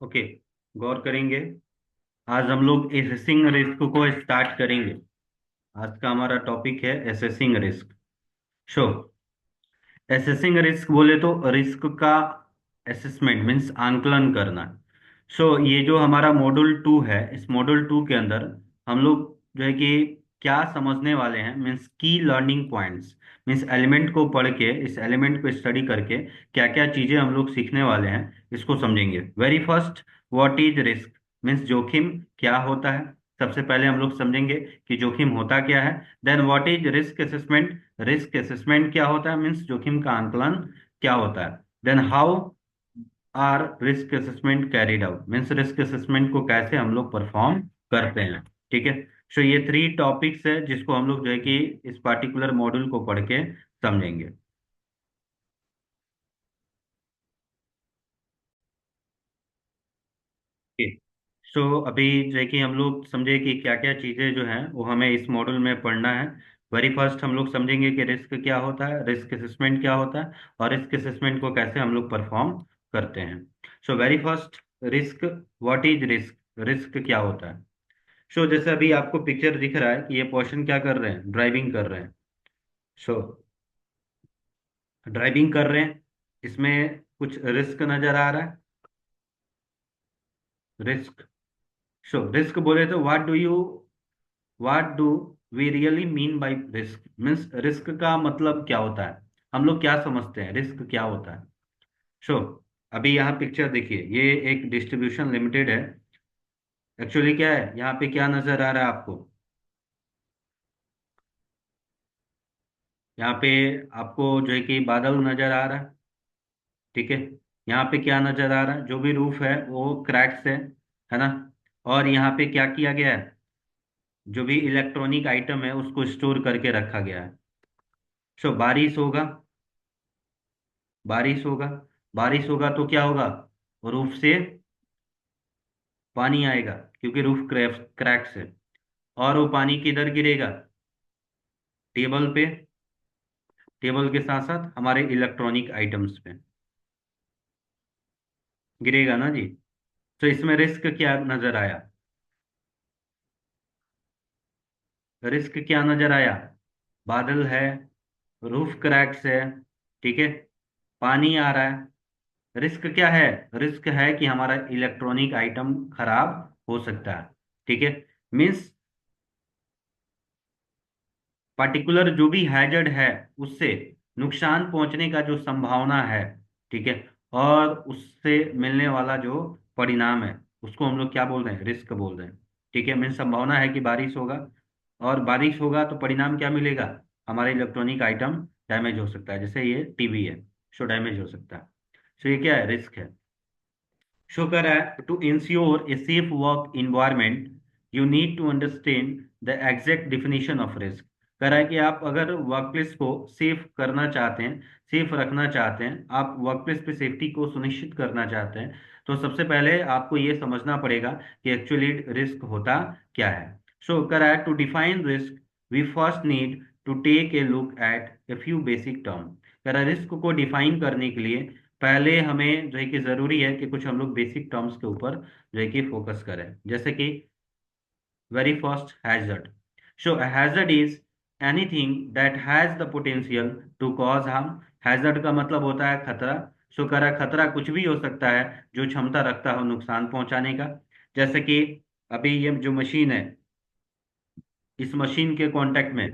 Okay, गौर करेंगे। आज हम लोग एसेसिंग रिस्क को स्टार्ट करेंगे। आज का हमारा टॉपिक है assessing risk. Show, assessing risk बोले तो रिस्क का असेसमेंट मीन्स आंकलन करना। ये जो हमारा मॉड्यूल 2 है, इस मॉड्यूल 2 के अंदर हम लोग जो है कि क्या समझने वाले हैं मीन्स की लर्निंग पॉइंट्स। मीन्स एलिमेंट को पढ़ के, इस एलिमेंट को स्टडी करके क्या क्या चीजें हम लोग सीखने वाले हैं, इसको समझेंगे। Very first, what is risk means जोखिम क्या होता है। सबसे पहले हम लोग समझेंगे कि जोखिम होता क्या है। Then what is risk assessment, risk assessment क्या होता है मीन्स जोखिम का आंकलन क्या होता है। Then how are risk assessment carried out means risk assessment को कैसे हम लोग परफॉर्म करते हैं। ठीक है। ये थ्री टॉपिक्स है जिसको हम लोग जो है कि इस पार्टिकुलर मॉड्यूल को पढ़ के समझेंगे। अभी जो है कि हम लोग समझे कि क्या क्या चीजें जो हैं वो हमें इस मॉड्यूल में पढ़ना है। वेरी फर्स्ट हम लोग समझेंगे कि रिस्क क्या होता है, रिस्क असेसमेंट क्या होता है, और रिस्क असेसमेंट को कैसे हम लोग परफॉर्म करते हैं। Very first, risk. What is risk, risk क्या होता है। जैसे अभी आपको पिक्चर दिख रहा है कि ये पर्सन क्या कर रहे हैं, ड्राइविंग कर रहे हैं। सो ड्राइविंग कर रहे हैं, इसमें कुछ रिस्क नजर आ रहा है। रिस्क, रिस्क बोले तो what do we really mean by risk means risk का मतलब क्या होता है, हम लोग क्या समझते हैं रिस्क क्या होता है। सो अभी यहाँ पिक्चर देखिए, ये एक डिस्ट्रीब्यूशन लिमिटेड है। एक्चुअली क्या है, यहाँ पे क्या नजर आ रहा है आपको। यहाँ पे आपको जो है कि बादल नजर आ रहा है। ठीक है। यहाँ पे क्या नजर आ रहा है, जो भी रूफ है वो क्रैक्स है ना। और यहाँ पे क्या किया गया है, जो भी इलेक्ट्रॉनिक आइटम है उसको स्टोर करके रखा गया है। बारिश होगा, बारिश होगा, बारिश होगा तो क्या होगा, रूफ से पानी आएगा क्योंकि रूफ क्रैक्स है। और वो पानी किधर गिरेगा, टेबल पे, टेबल के साथ साथ हमारे इलेक्ट्रॉनिक आइटम्स पे गिरेगा ना जी। इसमें रिस्क क्या नजर आया, रिस्क क्या नजर आया, बादल है, रूफ क्रैक्स है, ठीक है, पानी आ रहा है। रिस्क क्या है, रिस्क है कि हमारा इलेक्ट्रॉनिक आइटम खराब हो सकता है। ठीक है। मीन्स पर्टिकुलर जो भी हैजर्ड है उससे नुकसान पहुंचने का जो संभावना है। ठीक है। और उससे मिलने वाला जो परिणाम है उसको हम लोग क्या बोल रहे हैं, रिस्क बोल रहे हैं। ठीक है। मीन्स संभावना है कि बारिश होगा, और बारिश होगा तो परिणाम क्या मिलेगा, हमारे इलेक्ट्रॉनिक आइटम डैमेज हो सकता है, जैसे ये टीवी है, डैमेज हो सकता है। ये क्या है, रिस्क है। कर है to ensure a safe work environment you need to understand the exact definition of risk. कह रहा है कि आप अगर वर्क प्लेस को सेफ करना चाहते हैं, सेफ रखना चाहते हैं, आप वर्क प्लेस पे सेफ्टी को सुनिश्चित करना चाहते हैं, तो सबसे पहले आपको ये समझना पड़ेगा कि एक्चुअली रिस्क होता क्या है। कह रहा है to define risk we first need to take a look at a few basic term. कह रहा है रिस्क को डिफाइन करने के लिए पहले हमें जो है कि जरूरी है कि कुछ हम लोग बेसिक टर्म्स के ऊपर जो है कि फोकस करें। जैसे कि very first, hazard. Hazard is anything that has the potential to cause harm. Hazard का मतलब होता है खतरा। कह रहा है खतरा कुछ भी हो सकता है जो क्षमता रखता हो नुकसान पहुंचाने का। जैसे कि अभी ये जो मशीन है, इस मशीन के कांटेक्ट में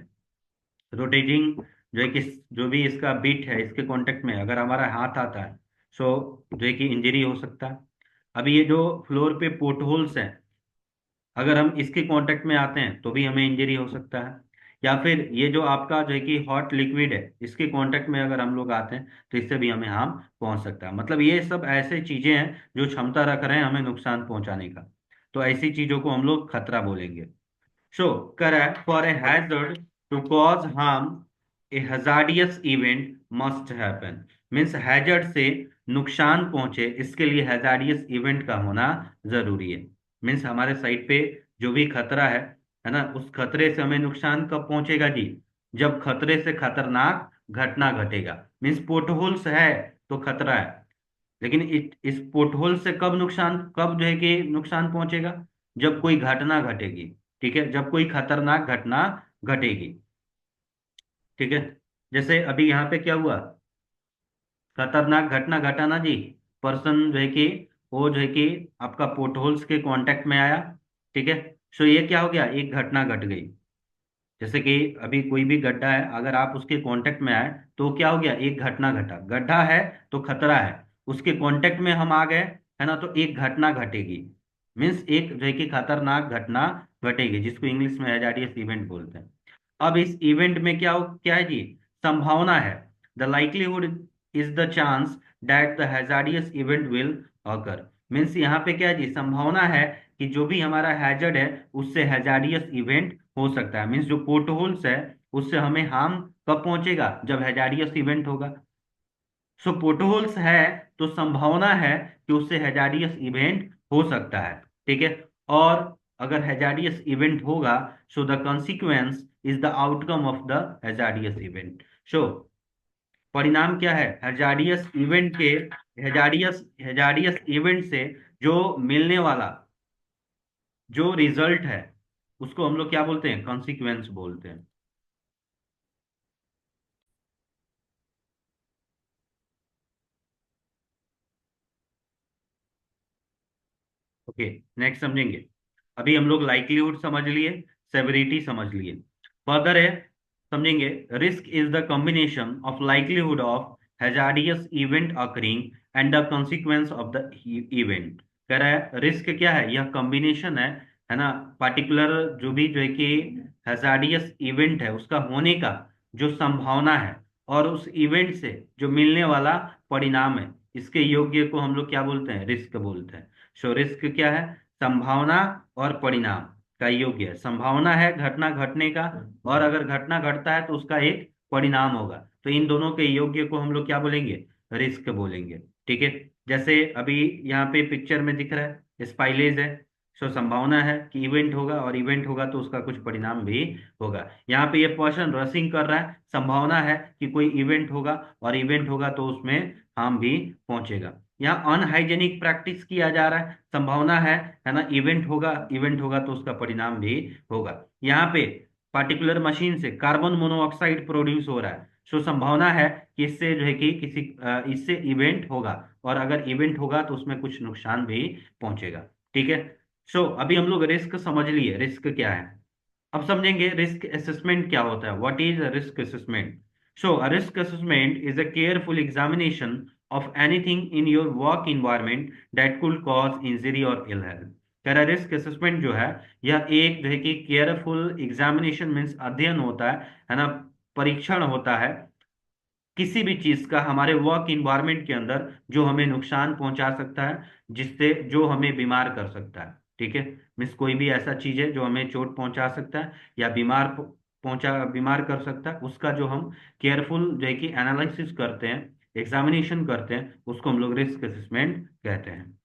रोटेटिंग जो है कि जो भी इसका बिट है, इसके कांटेक्ट में अगर हमारा हाथ आता है, जो है कि इंजरी हो सकता है। अभी ये जो फ्लोर पे पोर्ट होल्स हैं, अगर हम इसके कांटेक्ट में आते हैं तो भी हमें इंजरी हो सकता है। या फिर ये जो आपका जो है कि हॉट लिक्विड है, इसके कांटेक्ट में अगर हम लोग आते हैं तो इससे भी हमें हार्म पहुंच सकता है। मतलब ये सब ऐसे चीजें हैं जो क्षमता रख रहे हैं हमें नुकसान पहुंचाने का, तो ऐसी चीजों को हम लोग खतरा बोलेंगे। Correct. For a hazard to cause harm, a hazardous event must happen. Means hazard से नुकसान पहुंचे, इसके लिए hazardous event का होना जरूरी है। मीन्स हमारे साइड पे जो भी खतरा है ना, उस खतरे से हमें नुकसान कब पहुंचेगा जी, जब खतरे से खतरनाक घटना घटेगा। मीन्स पोर्टहोल्स है तो खतरा है, लेकिन इस पोर्टहोल से कब जो है कि नुकसान पहुंचेगा, जब कोई घटना घटेगी। ठीक है, जब कोई खतरनाक घटना घटेगी। ठीक है, जैसे अभी यहाँ पे क्या हुआ, खतरनाक घटना घटा ना जी। पर्सन जो है कि वो जो है कि आपका पोर्टहोल्स के कांटेक्ट में आया। ठीक है, सो ये क्या हो गया, एक घटना घट गई। जैसे कि अभी कोई भी गड्ढा है, अगर आप उसके कांटेक्ट में आए तो क्या हो गया, एक घटना घटा। गड्ढा है तो खतरा है, उसके कांटेक्ट में हम आ गए, है ना, तो एक घटना घटेगी। मीन्स एक जो है कि खतरनाक घटना घटेगी, जिसको इंग्लिश में हैजार्डियस इवेंट बोलते हैं। अब इस इवेंट में क्या है जी, संभावना है। The likelihood is the chance that the hazardous event will occur. Means यहाँ पे क्या है जी, संभावना है कि जो भी हमारा हैजर्ड है उससे हैजार्डियस इवेंट हो सकता है। मीन्स जो पोर्ट होल्स है उससे हमें हार्म कब पहुंचेगा, जब हैजार्डियस इवेंट होगा। सो पोर्ट होल्स है तो संभावना है कि उससे हैजार्डियस इवेंट हो सकता है। ठीक है, और अगर हैजार्डियस इवेंट होगा, so the consequence is the outcome of the hazardous event. सो परिणाम क्या है हैजार्डियस इवेंट के, हैजार्डियस इवेंट से जो मिलने वाला जो रिजल्ट है उसको हम लोग क्या बोलते हैं, कॉन्सिक्वेंस बोलते हैं। ओके, नेक्स्ट समझेंगे। अभी हम लोग लाइक्लीहुड समझ लिए, सेवरिटी समझ लिए। फर्दर है, समझेंगे, risk is the combination of likelihood of hazardous event occurring and the consequence of the event. कह रहा है रिस्क क्या है, यह कॉम्बिनेशन है ना, पार्टिकुलर जो भी जो है कि हैजार्डियस इवेंट है उसका होने का जो संभावना है, और उस इवेंट से जो मिलने वाला परिणाम है, इसके योग्य को हम लोग क्या बोलते हैं, रिस्क बोलते हैं। सो रिस्क क्या है, संभावना और परिणाम का योग्य है। संभावना है घटना घटने का, और अगर घटना घटता है तो उसका एक परिणाम होगा, तो इन दोनों के योग्य को हम लोग क्या बोलेंगे, रिस्क बोलेंगे। ठीक है, जैसे अभी यहाँ पे पिक्चर में दिख रहा है स्पाइलेज है। सो संभावना है कि इवेंट होगा, और इवेंट होगा तो उसका कुछ परिणाम भी होगा। यहाँ पे ये पर्सन रसिंग कर रहा है, संभावना है कि कोई इवेंट होगा, और इवेंट होगा तो उसमें हार्म भी पहुंचेगा। यहाँ अनहाइजेनिक प्रैक्टिस किया जा रहा है, संभावना है ना, इवेंट होगा तो उसका परिणाम भी होगा। यहाँ पे पार्टिकुलर मशीन से कार्बन मोनोऑक्साइड प्रोड्यूस हो रहा है, सो संभावना है कि इससे जो है कि इससे इवेंट होगा, और अगर इवेंट होगा तो उसमें कुछ नुकसान भी पहुंचेगा। ठीक है, सो अभी हम लोग रिस्क समझ लिए, रिस्क क्या है। अब समझेंगे रिस्क असेसमेंट क्या होता है, what is risk assessment. So a risk assessment is a careful examination of anything in your work environment that could cause injury और इल हेल्थ। कह रहा रिस्क असेसमेंट जो है, यह एक जो है कि केयरफुल एग्जामिनेशन मीन्स अध्ययन होता है ना, परीक्षण होता है किसी भी चीज का हमारे वर्क इन्वायरमेंट के अंदर जो हमें नुकसान पहुंचा सकता है, जिससे जो हमें बीमार कर सकता है। ठीक है, मीन्स कोई भी ऐसा चीज है जो हमें चोट पहुंचा सकता है या बीमार कर सकता है, उसका जो हम केयरफुल जो है कि एनालिसिस करते हैं, एग्जामिनेशन करते हैं, उसको हम लोग रिस्क असेसमेंट कहते हैं।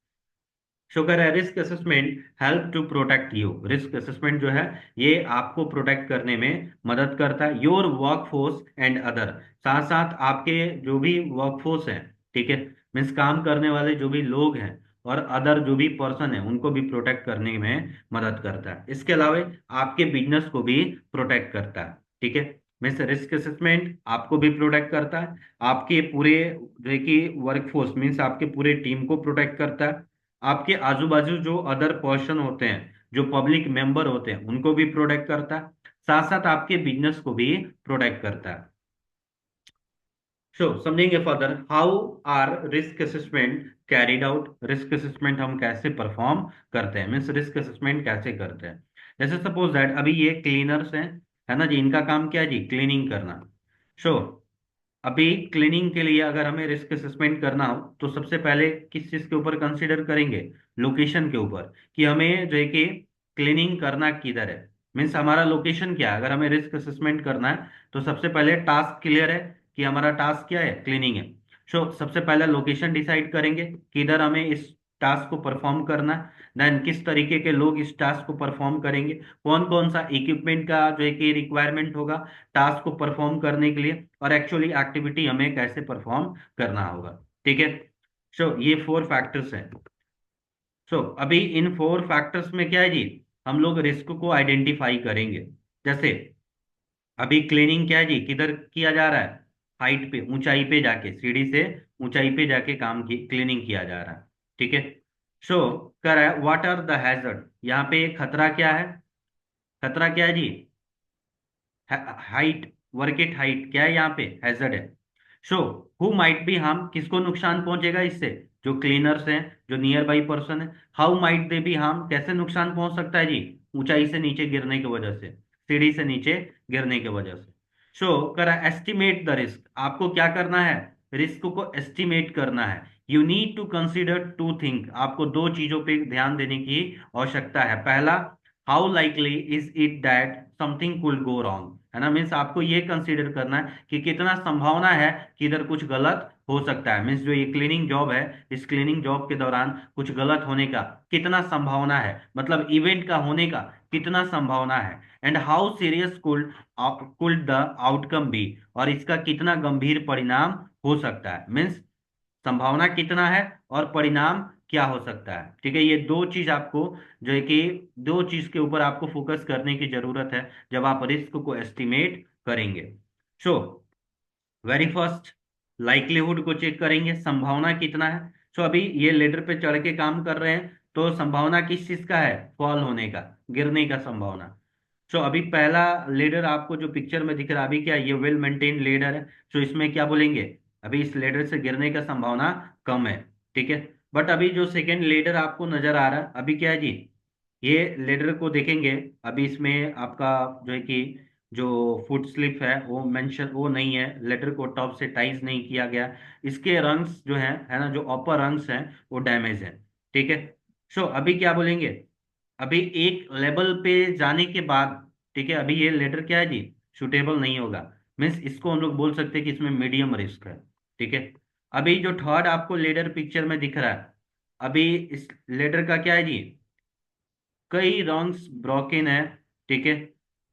शुक्र है, risk assessment help to protect you. Risk assessment जो है ये आपको प्रोटेक्ट करने में मदद करता है, योर वर्कफोर्स एंड अदर। साथ साथ आपके जो भी वर्कफोर्स है, ठीक है, मीन्स काम करने वाले जो भी लोग हैं, और अदर जो भी पर्सन है उनको भी प्रोटेक्ट करने में मदद करता है। इसके अलावा आपके बिजनेस को भी प्रोटेक्ट करता है। ठीक है, मीन्स रिस्क असेसमेंट आपको भी प्रोटेक्ट करता है, आपके पूरे जो है कि वर्कफोर्स मीन्स आपके पूरे टीम को प्रोटेक्ट करता है, आपके आजू बाजू जो अदर पर्सन होते हैं, जो पब्लिक मेंबर होते हैं, उनको भी प्रोटेक्ट करता है, साथ साथ आपके बिजनेस को भी प्रोटेक्ट करता है। सो समझेंगे further, how are risk assessment carried out. Risk assessment हम कैसे परफॉर्म करते हैं, मीन्स रिस्क असेसमेंट कैसे करते हैं। जैसे सपोज दैट अभी ये क्लीनर्स हैं, है ना जी, इनका काम क्या है जी, क्लीनिंग करना। सो अभी क्लीनिंग के लिए अगर हमें रिस्क असेसमेंट करना हो तो सबसे पहले किस चीज के ऊपर कंसीडर करेंगे, लोकेशन के ऊपर, कि हमें जो है कि क्लीनिंग करना किधर है। मीन्स हमारा लोकेशन क्या है, अगर हमें रिस्क असेसमेंट करना है तो सबसे पहले टास्क क्लियर है कि हमारा टास्क क्या है, क्लीनिंग है। सो सबसे पहले लोकेशन डिसाइड करेंगे कि इधर हमें इस टास्क को परफॉर्म करना है। देन किस तरीके के लोग इस टास्क को परफॉर्म करेंगे, कौन कौन सा इक्विपमेंट का जो है कि रिक्वायरमेंट होगा टास्क को परफॉर्म करने के लिए, और एक्चुअली एक्टिविटी हमें कैसे परफॉर्म करना होगा। ठीक है, ये 4 फैक्टर्स हैं। अभी इन 4 फैक्टर्स में क्या है जी, हम लोग रिस्क को आइडेंटिफाई करेंगे। जैसे अभी क्लीनिंग क्या है जी, किधर किया जा रहा है, हाइट पे, ऊंचाई पे जाके, सीढ़ी से ऊंचाई पे जाके काम की क्लीनिंग किया जा रहा है। ठीक है। सो कह रहा है व्हाट आर द हैजर्ड, यहाँ पे खतरा क्या है, खतरा क्या है जी, हाइट, वर्क एट हाइट क्या है यहाँ पे, हैजर्ड है। So who might be harm, किसको नुकसान पहुंचेगा इससे, जो क्लीनर्स हैं, जो नियर बाई पर्सन है। How might they B harm, कैसे नुकसान पहुंच सकता है जी, ऊंचाई से नीचे गिरने की वजह से, सीढ़ी से नीचे गिरने की वजह से। करा एस्टिमेट द रिस्क, आपको क्या करना है, रिस्क को एस्टिमेट करना है। You need to consider two thing, आपको दो चीजों पे ध्यान देने की आवश्यकता है। पहला, how likely is it that something could go wrong, है ना, मीन्स आपको ये कंसीडर करना है कि कितना संभावना है कि इधर कुछ गलत हो सकता है। मीन्स जो ये क्लीनिंग जॉब है, इस क्लीनिंग जॉब के दौरान कुछ गलत होने का कितना संभावना है, मतलब इवेंट का होने का कितना संभावना है। And how serious could the outcome be, और इसका कितना गंभीर परिणाम हो सकता है। मीन्स संभावना कितना है और परिणाम क्या हो सकता है। ठीक है, ये दो चीज आपको, जो है कि दो चीज के ऊपर आपको फोकस करने की जरूरत है जब आप रिस्क को एस्टिमेट करेंगे। सो वेरी फर्स्ट, लाइक्लीहुड को चेक करेंगे, संभावना कितना है। अभी ये लेडर पे चढ़ के काम कर रहे हैं, तो संभावना किस चीज का है, फॉल होने का, गिरने का संभावना। अभी पहला लेडर आपको जो पिक्चर में दिख रहा है, अभी क्या है? ये वेल मेंटेन लेडर है। इसमें क्या बोलेंगे, अभी इस लेडर से गिरने का संभावना कम है। ठीक है। बट अभी जो सेकेंड लेडर आपको नजर आ रहा है, अभी क्या है जी, ये लेडर को देखेंगे, अभी इसमें आपका जो है कि जो फुट स्लिप है वो मेंशन, वो नहीं है, लेडर को टॉप से टाइज नहीं किया गया। इसके रंग्स जो है ना, जो अपर रंग्स हैं वो डैमेज है। ठीक है। अभी क्या बोलेंगे, अभी एक लेवल पे जाने के बाद, ठीक है, अभी ये लेटर क्या है जी, सुटेबल नहीं होगा। मीन्स इसको हम लोग बोल सकते हैं कि इसमें मीडियम रिस्क है। ठीक है। अभी जो थर्ड आपको लेडर पिक्चर में दिख रहा है, अभी इस लेडर का क्या है जी, कई रंग्स ब्रोकन है। ठीक है।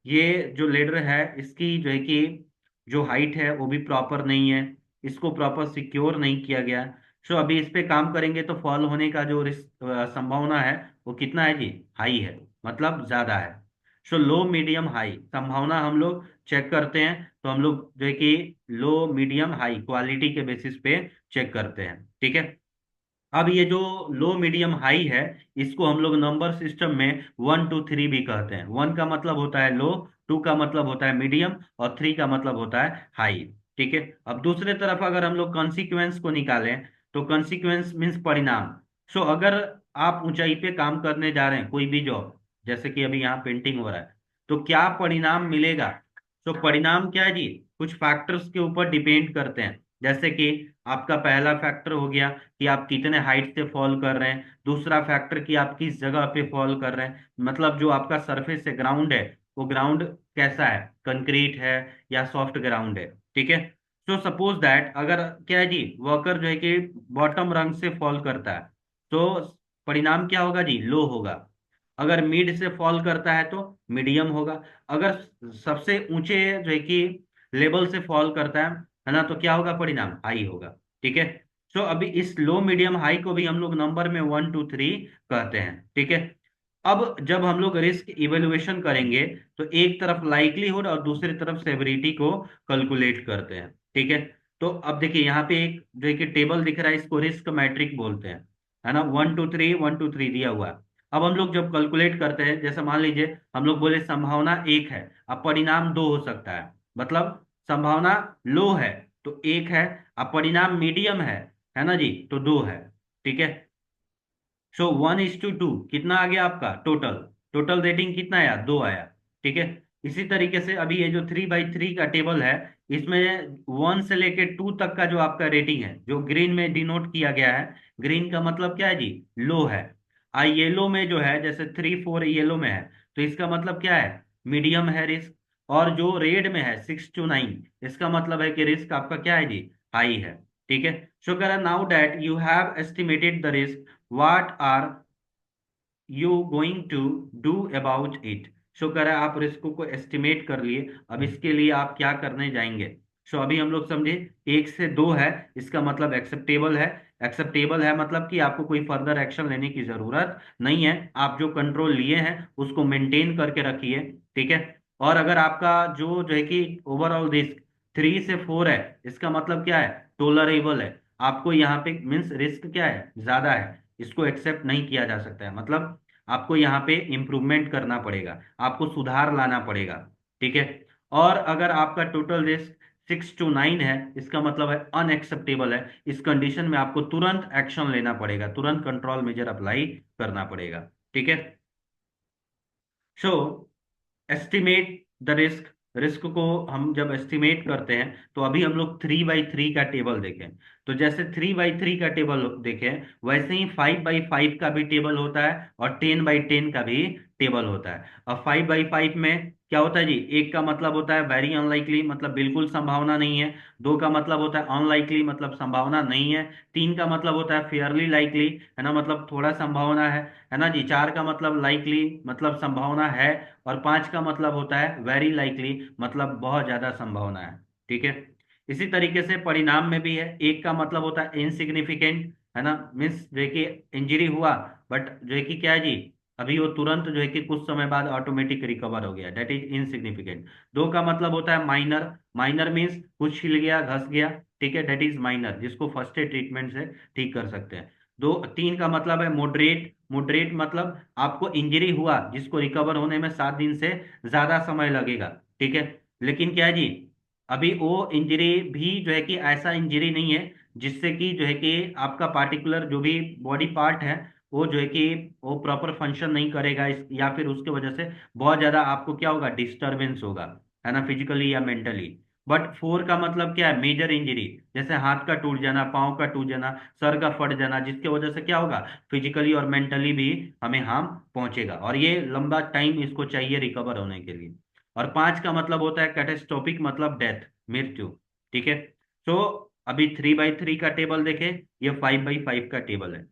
ये जो लेडर है, इसकी जो है कि जो हाइट है वो भी प्रॉपर नहीं है, इसको प्रॉपर सिक्योर नहीं किया गया। अभी इस पे काम करेंगे तो फॉल होने का जो संभावना है वो कितना है जी, हाई है, मतलब ज्यादा है। लो मीडियम हाई संभावना हम लोग चेक करते हैं, तो हम लोग जो है कि लो मीडियम हाई क्वालिटी के बेसिस पे चेक करते हैं। ठीक है। अब ये जो लो मीडियम हाई है, इसको हम लोग नंबर सिस्टम में 1 2 3 भी कहते हैं। 1 का मतलब होता है लो, 2 का मतलब होता है मीडियम, और 3 का मतलब होता है हाई। ठीक है। अब दूसरे तरफ अगर हम लोग कॉन्सिक्वेंस को निकालें, तो कॉन्सिक्वेंस मीन्स परिणाम। अगर आप ऊंचाई पे काम करने जा रहे हैं, कोई भी जॉब, जैसे कि अभी यहाँ पेंटिंग हो रहा है, तो क्या परिणाम मिलेगा। परिणाम क्या है जी, कुछ फैक्टर्स के ऊपर डिपेंड करते हैं। जैसे कि आपका पहला फैक्टर हो गया कि आप कितने हाइट से फॉल कर रहे हैं, दूसरा फैक्टर कि आप किस जगह पे फॉल कर रहे हैं, मतलब जो आपका सरफेस है, ग्राउंड है, वो ग्राउंड कैसा है, कंक्रीट है या सॉफ्ट ग्राउंड है। ठीक है। सपोज दैट अगर क्या है जी, वर्कर जो है कि बॉटम रंग से फॉल करता है, तो परिणाम क्या होगा जी, लो होगा। अगर मिड से फॉल करता है तो मीडियम होगा। अगर सबसे ऊंचे जो है कि लेवल से फॉल करता है ना, तो क्या होगा, परिणाम हाई होगा। ठीक है। अभी इस लो मीडियम हाई को भी हम लोग नंबर में 1 2 3 कहते हैं। ठीक है। अब जब हम लोग रिस्क इवेल्युएशन करेंगे, तो एक तरफ लाइक्लीहुड और दूसरी तरफ सेवरिटी को कैलकुलेट करते हैं। ठीक है। तो अब देखिए यहाँ पे एक जो है कि टेबल दिख रहा है, इसको रिस्क मैट्रिक बोलते हैं, है ना, 1 2 3 1 2 3 दिया हुआ है। अब हम लोग जब कैलकुलेट करते हैं, जैसे मान लीजिए हम लोग बोले संभावना 1 है, अब परिणाम 2 हो सकता है, मतलब संभावना लो है तो 1 है, अब परिणाम मीडियम है ना जी, तो 2 है। ठीक है। 1:2 कितना आ गया आपका, टोटल टोटल रेटिंग कितना आया, 2 आया। ठीक है। इसी तरीके से अभी ये जो 3/3 का टेबल है, इसमें 1 से लेके 2 तक का जो आपका रेटिंग है, जो ग्रीन में डिनोट किया गया है, ग्रीन का मतलब क्या है जी, लो है। येलो में जो है, जैसे 3 4 येलो में है, तो इसका मतलब क्या है, मीडियम है रिस्क। और जो रेड में है 6 to 9, इसका मतलब है कि रिस्क आपका क्या है जी, हाई है। ठीक है। करा now that you have estimated the risk, what are you going to do about it. करा आप रिस्क को एस्टिमेट कर लिए, अब इसके लिए आप क्या करने जाएंगे। सो अभी हम लोग समझे, 1 से 2 है इसका मतलब एक्सेप्टेबल है। एक्सेप्टेबल है मतलब कि आपको कोई फर्दर एक्शन लेने की जरूरत नहीं है, आप जो कंट्रोल लिए हैं उसको मेंटेन करके रखिए। ठीक है। और अगर आपका जो है कि ओवरऑल रिस्क 3 से 4 है, इसका मतलब क्या है, टोलरेबल है। आपको यहाँ पे मीन्स रिस्क क्या है, ज्यादा है, इसको एक्सेप्ट नहीं किया जा सकता है, मतलब आपको यहाँ पे इम्प्रूवमेंट करना पड़ेगा, आपको सुधार लाना पड़ेगा। ठीक है। और अगर आपका टोटल रिस्क 6 to 9 है, इसका मतलब है अनएक्सेप्टेबल है। इस कंडीशन में आपको तुरंत एक्शन लेना पड़ेगा, तुरंत कंट्रोल मेजर अप्लाई करना पड़ेगा। ठीक है। So estimate the risk, risk को हम जब एस्टिमेट करते हैं तो अभी हम लोग 3x3 का टेबल देखें। तो जैसे 3x3 का टेबल देखें, वैसे ही 5x5 का भी टेबल होता है और 10x10 का भी टेबल होता है। अब 5x5 में क्या होता है जी, एक का मतलब होता है वेरी अनलाइकली, मतलब बिल्कुल संभावना नहीं है। 2 का मतलब होता है अनलाइकली, मतलब संभावना नहीं है। 3 का मतलब होता है फेयरली लाइकली, है ना, मतलब थोड़ा संभावना है ना जी। 4 का मतलब लाइकली, मतलब संभावना है। और 5 का मतलब होता है वेरी लाइकली, मतलब बहुत ज्यादा संभावना है। ठीक है। इसी तरीके से परिणाम में भी है, 1 का मतलब होता है इनसिग्निफिकेंट, है ना, मीन्स जो है कि इंजरी हुआ बट जो है कि क्या है जी, अभी वो तुरंत जो है कि कुछ समय बाद ऑटोमेटिक रिकवर हो गया, दैट इज इनसिग्निफिकेंट। 2 का मतलब होता है माइनर, माइनर मीन्स कुछ छिल गया, घस गया, ठीक है, दैट इज माइनर, जिसको फर्स्ट एड ट्रीटमेंट से ठीक कर सकते हैं। 3 का मतलब है मॉडरेट, मॉडरेट मतलब आपको इंजरी हुआ जिसको रिकवर होने में 7 दिन से ज्यादा समय लगेगा। ठीक है। लेकिन क्या है जी, अभी वो इंजरी भी जो है कि ऐसा इंजरी नहीं है जिससे कि जो है कि आपका पार्टिकुलर जो भी बॉडी पार्ट है वो जो है कि वो प्रॉपर फंक्शन नहीं करेगा, या फिर उसके वजह से बहुत ज्यादा आपको क्या होगा, डिस्टरबेंस होगा, है ना, फिजिकली या मेंटली। बट 4 का मतलब क्या है, मेजर इंजरी, जैसे हाथ का टूट जाना, पाँव का टूट जाना, सर का फट जाना, जिसके वजह से क्या होगा, फिजिकली और मेंटली भी हमें हार्म पहुंचेगा, और ये लंबा टाइम इसको चाहिए रिकवर होने के लिए। और 5 का मतलब होता है कैटेस्ट्रोफिक, मतलब डेथ, मृत्यु। ठीक है। तो अभी 3x3 का टेबल देखें, ये 5x5 का टेबल है।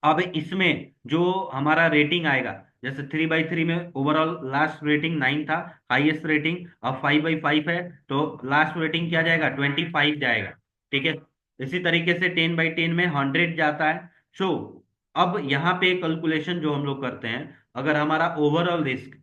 अब इसमें जो हमारा रेटिंग आएगा, जैसे 3x3 में ओवरऑल लास्ट रेटिंग 9 था, हाईएस्ट रेटिंग, अब 5x5 है तो लास्ट रेटिंग क्या जाएगा, 25 जाएगा। ठीक है। इसी तरीके से 10x10 में 100 जाता है। सो अब यहाँ पे कैलकुलेशन जो हम लोग करते हैं, अगर हमारा ओवरऑल रिस्क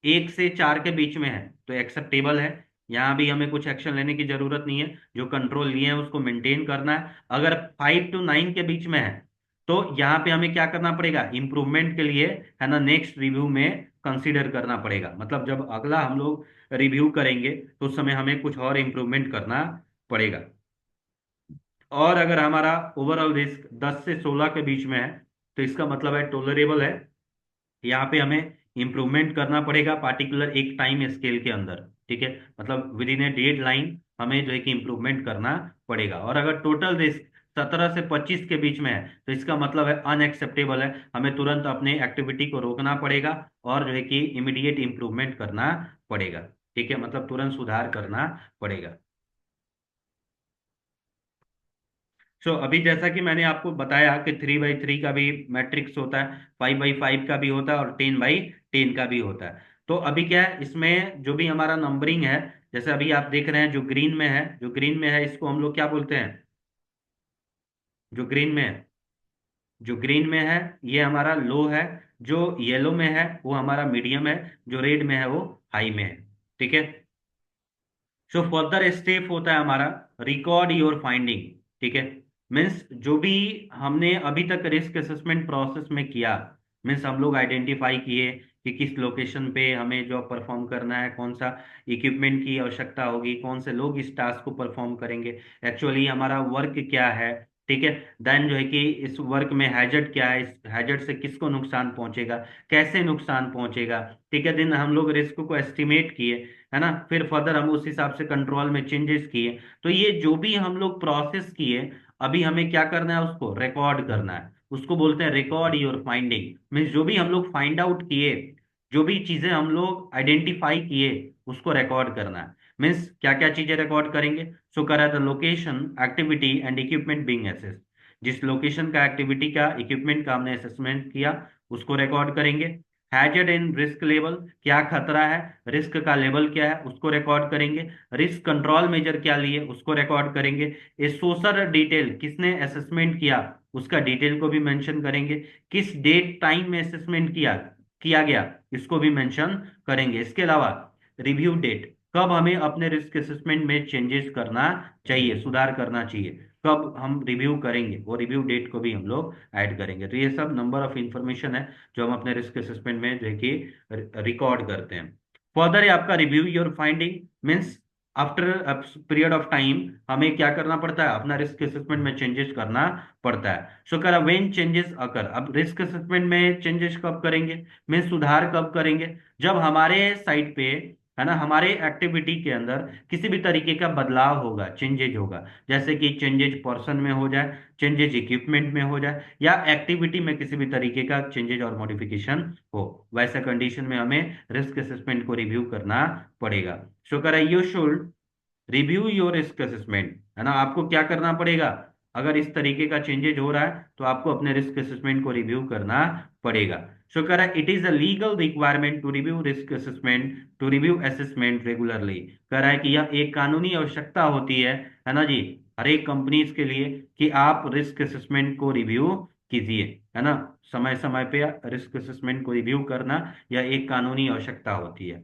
1 से 4 के बीच में है तो एक्सेप्टेबल है, यहाँ भी हमें कुछ एक्शन लेने की जरूरत नहीं है, जो कंट्रोल लिए हैं उसको मेंटेन करना है। अगर 5 to 9 के बीच में है तो यहाँ पे हमें क्या करना पड़ेगा, इंप्रूवमेंट के लिए, है ना, नेक्स्ट रिव्यू में कंसीडर करना पड़ेगा, मतलब जब अगला हम लोग रिव्यू करेंगे तो उस समय हमें कुछ और इंप्रूवमेंट करना पड़ेगा। और अगर हमारा ओवरऑल रिस्क 10 से 16 के बीच में है तो इसका मतलब है टोलरेबल है, यहाँ पे हमें इम्प्रूवमेंट करना पड़ेगा पार्टिकुलर एक टाइम स्केल के अंदर। ठीक है, मतलब with in a dead line हमें जो है कि इम्प्रूवमेंट करना पड़ेगा। और अगर टोटल रिस्क 17 से 25 के बीच में है तो इसका मतलब है अनएक्सेप्टेबल है, हमें तुरंत अपने एक्टिविटी को रोकना पड़ेगा और जो है कि इमीडिएट इम्प्रूवमेंट करना पड़ेगा। ठीक है, मतलब तुरंत सुधार करना पड़ेगा। सो अभी जैसा कि मैंने आपको बताया कि 3x3 का भी मैट्रिक्स होता है, 5x5 का भी होता है और 10x10 का भी होता है। तो अभी क्या है, इसमें जो भी हमारा नंबरिंग है, जैसे अभी आप देख रहे हैं जो ग्रीन में है, जो ग्रीन में है इसको हम लोग क्या बोलते हैं, जो ग्रीन में है, जो ग्रीन में है ये हमारा लो है, जो येलो में है वो हमारा मीडियम है, जो रेड में है वो हाई में है। ठीक है। सो फर्दर स्टेप होता है हमारा रिकॉर्ड योर फाइंडिंग। ठीक है, मीन्स जो भी हमने अभी तक रिस्क असेसमेंट प्रोसेस में किया, मीन्स हम लोग आइडेंटिफाई किए कि किस लोकेशन पे हमें जॉब परफॉर्म करना है, कौन सा इक्विपमेंट की आवश्यकता होगी, कौन से लोग इस टास्क को परफॉर्म करेंगे, एक्चुअली हमारा वर्क क्या है। ठीक है। देन जो है कि इस वर्क में हैजर्ड क्या है, इस हैजर्ड से किसको नुकसान पहुंचेगा, कैसे नुकसान पहुंचेगा। ठीक है, दिन हम लोग रिस्क को एस्टिमेट किए, है ना, फिर फर्दर हम उस हिसाब से कंट्रोल में चेंजेस किए। तो ये जो भी हम लोग प्रोसेस किए, अभी हमें क्या करना है, उसको रिकॉर्ड करना है, उसको बोलते हैं रिकॉर्ड योर फाइंडिंग। मीन्स जो भी हम लोग फाइंड आउट किए, जो भी चीजें हम लोग आइडेंटिफाई किए, उसको रिकॉर्ड करना है। मीन्स क्या क्या चीजें रिकॉर्ड करेंगे, सो करा the location, activity and equipment being assessed, जिस लोकेशन का, एक्टिविटी का, इक्विपमेंट का हमने असेसमेंट किया उसको रिकॉर्ड करेंगे। हैजर्ड एंड रिस्क लेवल, क्या खतरा है, रिस्क का लेवल क्या है उसको रिकॉर्ड करेंगे, रिस्क कंट्रोल मेजर क्या लिए उसको रिकॉर्ड करेंगे, ये सोशल डिटेल किसने असेसमेंट किया उसका डिटेल को भी मेंशन करेंगे, किस डेट टाइम में असेसमेंट किया किया गया इसको भी मेंशन करेंगे। इसके अलावा रिव्यू डेट, कब हमें अपने रिस्क असेसमेंट में चेंजेस करना चाहिए, सुधार करना चाहिए, कब हम रिव्यू करेंगे, वो रिव्यू डेट को भी हम लोग ऐड करेंगे। तो ये सब नंबर ऑफ इंफॉर्मेशन है जो हम अपने रिस्क असेसमेंट में जो है कि रिकॉर्ड करते हैं। फर्दर है आपका review your finding, means after period of time हमें क्या करना पड़ता है, अपना रिस्क असेसमेंट में चेंजेस करना पड़ता है। सो करा व्हेन चेंजेस अकर, अब रिस्क असेसमेंट में चेंजेस कब करेंगे, मीन्स सुधार कब करेंगे, जब हमारे साइट पे है ना, हमारे एक्टिविटी के अंदर किसी भी तरीके का बदलाव होगा, चेंजेज होगा, जैसे कि चेंजेज पर्सन में हो जाए, चेंजेज इक्विपमेंट में हो जाए, या एक्टिविटी में किसी भी तरीके का चेंजेज और मॉडिफिकेशन हो, वैसा कंडीशन में हमें रिस्क असेसमेंट को रिव्यू करना पड़ेगा। सो करा you should review your risk assessment, है ना, आपको क्या करना पड़ेगा, अगर इस तरीके का चेंजेज हो रहा है तो आपको अपने रिस्क असेसमेंट को रिव्यू करना पड़ेगा। सो कह रहा है it is a legal requirement to review risk assessment, to review assessment regularly, कह रहा है कि यह एक कानूनी आवश्यकता होती है ना जी, हर एक कंपनीज के लिए कि आप रिस्क असेसमेंट को रिव्यू कीजिए, है ना, समय समय पे रिस्क असेसमेंट को रिव्यू करना यह एक कानूनी आवश्यकता होती है।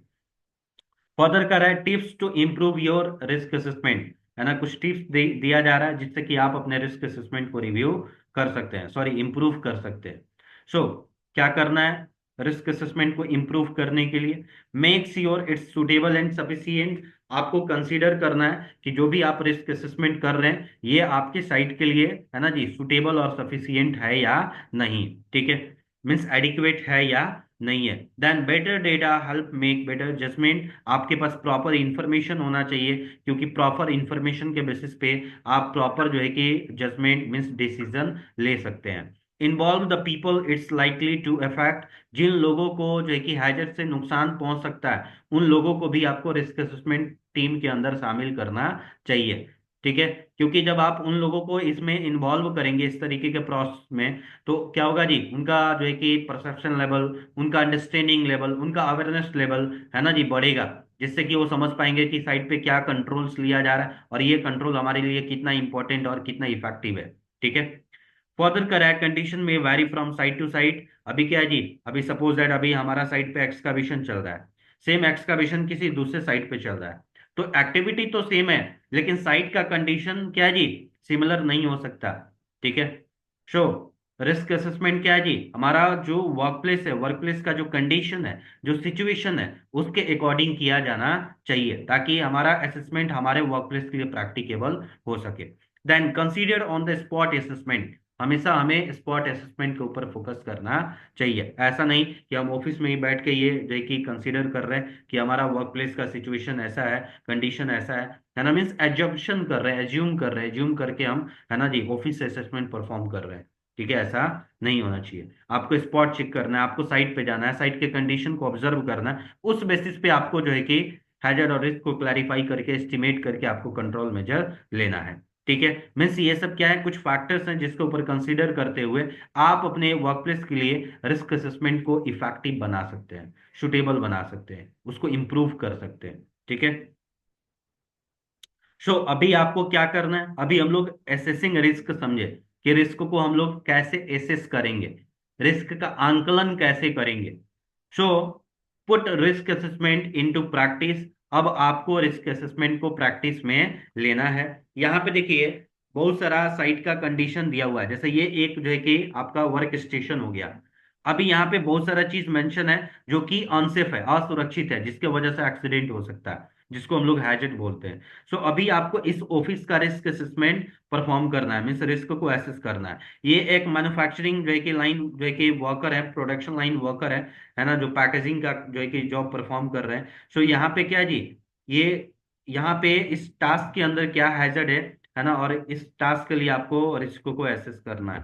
फर्दर कर रहा है tips to improve your risk assessment, है ना, कुछ टिप्स दिया जा रहा है जिससे कि आप अपने रिस्क असेसमेंट को रिव्यू कर सकते हैं, सॉरी इम्प्रूव कर सकते हैं। सो क्या करना है रिस्क असेसमेंट को इम्प्रूव करने के लिए, make sure it's suitable and sufficient, आपको कंसीडर करना है कि जो भी आप रिस्क असेसमेंट कर रहे हैं ये आपके साइट के लिए, है ना जी, सुटेबल और सफिशिएंट है या नहीं, ठीक है, मीन्स एडिक्वेट है या नहीं है। Then better data help make better judgement, आपके पास प्रॉपर इंफॉर्मेशन होना चाहिए क्योंकि प्रॉपर इंफॉर्मेशन के बेसिस पे आप प्रॉपर जो है कि जजमेंट मीन्स डिसीजन ले सकते हैं। Involve the people it's likely to affect, जिन लोगों को जो है कि हैजर्ड से नुकसान पहुंच सकता है उन लोगों को भी आपको रिस्क असेसमेंट टीम के अंदर शामिल करना चाहिए, ठीक है, क्योंकि जब आप उन लोगों को इसमें इन्वॉल्व करेंगे इस तरीके के प्रोसेस में तो क्या होगा जी, उनका जो है कि परसेप्शन लेवल, उनका अंडरस्टैंडिंग लेवल, उनका अवेयरनेस लेवल, है ना जी, बढ़ेगा, जिससे कि वो समझ पाएंगे कि साइट पे क्या कंट्रोल्स लिया जा रहा है और ये कंट्रोल हमारे लिए कितना इंपॉर्टेंट और कितना इफेक्टिव है, ठीक है। फर्दर करा है कंडीशन में vary from site to site, अभी क्या है जी, अभी सपोज दैट अभी हमारा साइट पे एक्सकवेशन चल रहा है, सेम एक्सकवेशन किसी दूसरे साइट पे चल रहा है, तो एक्टिविटी तो सेम है लेकिन साइट का कंडीशन क्या है जी, सिमिलर नहीं हो सकता, ठीक है। शो रिस्क असेसमेंट क्या है जी, हमारा जो वर्क प्लेस है, वर्क प्लेस का जो कंडीशन है, जो सिचुएशन है उसके अकॉर्डिंग किया जाना चाहिए ताकि हमारा असेसमेंट हमारे वर्क प्लेस के लिए प्रैक्टिकेबल हो सके। Then consider on the spot assessment, हमेशा हमें स्पॉट असेसमेंट के ऊपर फोकस करना चाहिए, ऐसा नहीं कि हम ऑफिस में ही बैठ के ये जो है कि कंसीडर कर रहे हैं कि हमारा वर्क प्लेस का सिचुएशन ऐसा है, कंडीशन ऐसा है ना, मीन्स एजम्पशन कर रहे हैं, एज्यूम कर रहे हैं, एज्यूम करके हम, है ना जी, ऑफिस असेसमेंट परफॉर्म कर रहे हैं, ठीक है, ऐसा नहीं होना चाहिए। आपको स्पॉट चेक करना है, आपको साइट पे जाना है, साइट के कंडीशन को ऑब्जर्व करना है, उस बेसिस पे आपको जो है कि हैजर्ड और रिस्क को क्लैरिफाई करके एस्टिमेट करके आपको कंट्रोल मेजर लेना है, ठीक है। मीन्स ये सब क्या है, कुछ फैक्टर्स हैं जिसके ऊपर कंसीडर करते हुए आप अपने वर्कप्लेस के लिए रिस्क असेसमेंट को इफेक्टिव बना सकते हैं, सुटेबल बना सकते हैं, उसको इम्प्रूव कर सकते हैं, ठीक है। सो अभी आपको क्या करना है, अभी हम लोग एसेसिंग रिस्क समझे कि रिस्क को हम लोग कैसे एसेस करेंगे, रिस्क का आंकलन कैसे करेंगे। So put risk assessment into practice, अब आपको रिस्क असेसमेंट को प्रैक्टिस में लेना है। यहाँ पे देखिए बहुत सारा साइट का कंडीशन दिया हुआ है, जैसे ये एक जो है कि आपका वर्क स्टेशन हो गया, अभी यहाँ पे बहुत सारा चीज मेंशन है जो कि अनसेफ है, असुरक्षित है, जिसके वजह से एक्सीडेंट हो सकता है, जिसको हम लोग हैजर्ड बोलते हैं। सो अभी आपको इस ऑफिस का रिस्क असेसमेंट परफॉर्म करना है, मीन्स रिस्क को एसेस करना है। ये एक मैन्युफैक्चरिंग जो है कि लाइन जो है कि वर्कर है, प्रोडक्शन लाइन वर्कर है ना, जो पैकेजिंग का जो है कि जॉब परफॉर्म कर रहे हैं। सो यहाँ पे क्या है जी, ये यहाँ पे इस टास्क के अंदर क्या हैजर्ड है ना, और इस टास्क के लिए आपको रिस्क को एसेस करना है।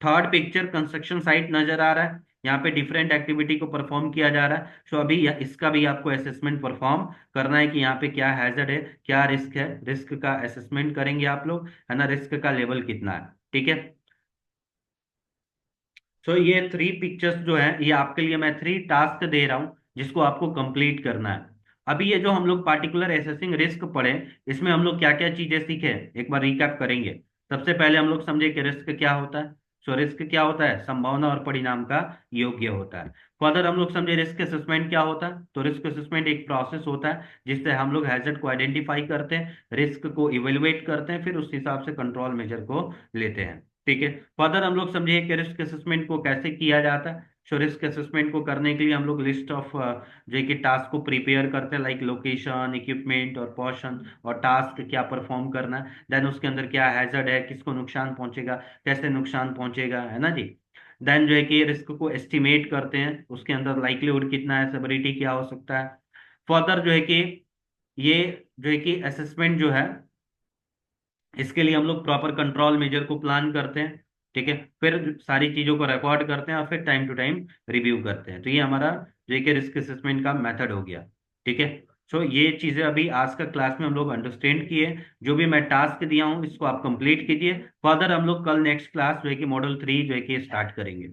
थर्ड पिक्चर कंस्ट्रक्शन साइट नजर आ रहा है, यहाँ पे डिफरेंट एक्टिविटी को परफॉर्म किया जा रहा है, सो अभी इसका भी आपको असेसमेंट परफॉर्म करना है कि यहाँ पे क्या हैजर्ड है, क्या रिस्क है, रिस्क का असेसमेंट करेंगे आप लोग, है ना, रिस्क का लेवल कितना है, ठीक है। सो ये थ्री पिक्चर्स जो है, ये आपके लिए मैं थ्री टास्क दे रहा हूँ जिसको आपको कंप्लीट करना है। अभी ये जो हम लोग पार्टिकुलर एसेसिंग रिस्क पढ़े, इसमें हम लोग क्या क्या चीजें सीखे, एक बार रिकैप करेंगे। सबसे पहले हम लोग समझे कि रिस्क क्या होता है। सो रिस्क क्या होता है, संभावना और परिणाम का योग्य होता है। फर्दर हम लोग समझे रिस्क असेसमेंट क्या होता है। तो रिस्क असेसमेंट एक प्रोसेस होता है जिससे हम लोग हैजर्ड को आइडेंटिफाई करते हैं, रिस्क को इवेलुएट करते हैं, फिर उस हिसाब से कंट्रोल मेजर को लेते हैं। ठीक है। फर्दर हम लोग समझिए कि रिस्क असेसमेंट को कैसे किया जाता है। सो रिस्क असेसमेंट को करने के लिए हम लोग लिस्ट ऑफ जो है कि टास्क को प्रिपेयर करते हैं, लाइक लोकेशन, इक्विपमेंट और पोर्शन, और टास्क क्या परफॉर्म करना है, देन उसके अंदर क्या हैजर्ड है, किसको नुकसान पहुंचेगा, कैसे नुकसान पहुंचेगा, है ना जी। देन जो है कि रिस्क को एस्टिमेट करते हैं, उसके अंदर लाइक्लीहुड कितना है, सेवरिटी क्या हो सकता है। फर्दर जो है कि ये जो है कि असेसमेंट जो है, इसके लिए हम लोग प्रॉपर कंट्रोल मेजर को प्लान करते हैं। ठीक है। फिर सारी चीजों को रिकॉर्ड करते हैं और फिर टाइम टू टाइम रिव्यू करते हैं। तो ये हमारा जेके रिस्क असेसमेंट का मेथड हो गया। ठीक है। सो ये चीजें अभी आज का क्लास में हम लोग अंडरस्टैंड किए। जो भी मैं टास्क दिया हूँ इसको आप कंप्लीट कीजिए। फर्दर हम लोग कल नेक्स्ट क्लास जो है कि मॉडल 3 जो है कि स्टार्ट करेंगे।